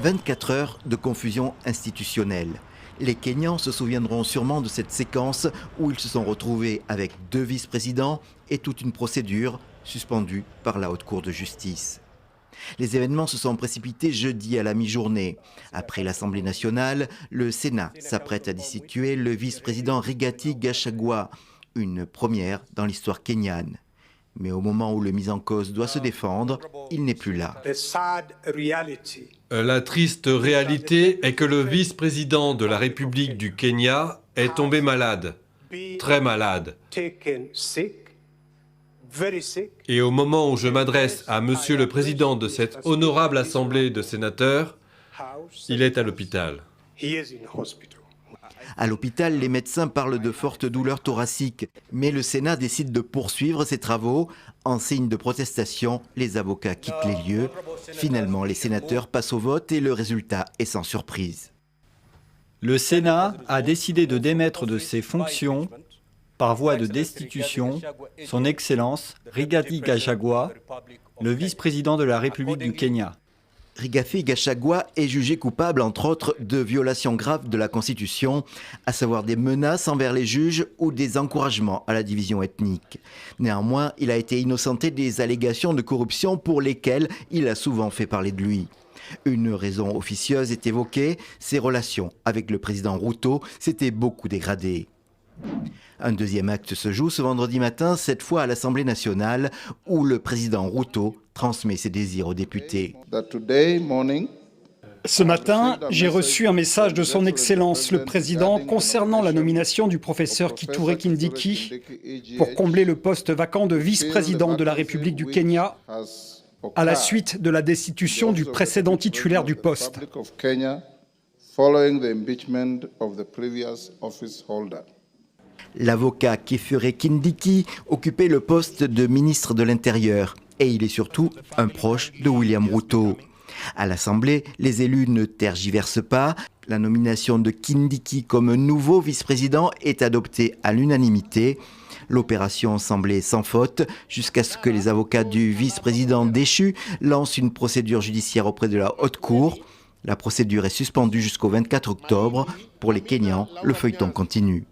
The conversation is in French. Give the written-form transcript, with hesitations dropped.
24 heures de confusion institutionnelle. Les Kenyans se souviendront sûrement de cette séquence où ils se sont retrouvés avec 2 vice-présidents et toute une procédure suspendue par la Haute Cour de justice. Les événements se sont précipités jeudi à la mi-journée. Après l'Assemblée nationale, le Sénat s'apprête à destituer le vice-président Rigathi Gachagua, une première dans l'histoire kenyane. Mais au moment où le mis en cause doit se défendre, il n'est plus là. La triste réalité est que le vice-président de la République du Kenya est tombé malade, très malade. Et au moment où je m'adresse à Monsieur le Président de cette honorable Assemblée de sénateurs, il est à l'hôpital. À l'hôpital, les médecins parlent de fortes douleurs thoraciques, mais le Sénat décide de poursuivre ses travaux. En signe de protestation, les avocats quittent les lieux. Finalement, les sénateurs passent au vote et le résultat est sans surprise. Le Sénat a décidé de démettre de ses fonctions, par voie de destitution, son Excellence Rigathi Gachagua, le vice-président de la République du Kenya. Rigathi Gachagua est jugé coupable, entre autres, de violations graves de la Constitution, à savoir des menaces envers les juges ou des encouragements à la division ethnique. Néanmoins, il a été innocenté des allégations de corruption pour lesquelles il a souvent fait parler de lui. Une raison officieuse est évoquée, ses relations avec le président Ruto s'étaient beaucoup dégradées. Un deuxième acte se joue ce vendredi matin, cette fois à l'Assemblée nationale, où le président Ruto transmet ses désirs aux députés. Ce matin, j'ai reçu un message de son Excellence, le Président, concernant la nomination du professeur Kithure Kindiki pour combler le poste vacant de vice-président de la République du Kenya à la suite de la destitution du précédent titulaire du poste. L'avocat Kithure Kindiki occupait le poste de ministre de l'Intérieur et il est surtout un proche de William Ruto. À l'Assemblée, les élus ne tergiversent pas. La nomination de Kindiki comme nouveau vice-président est adoptée à l'unanimité. L'opération semblait sans faute jusqu'à ce que les avocats du vice-président déchu lancent une procédure judiciaire auprès de la Haute Cour. La procédure est suspendue jusqu'au 24 octobre. Pour les Kenyans, le feuilleton continue.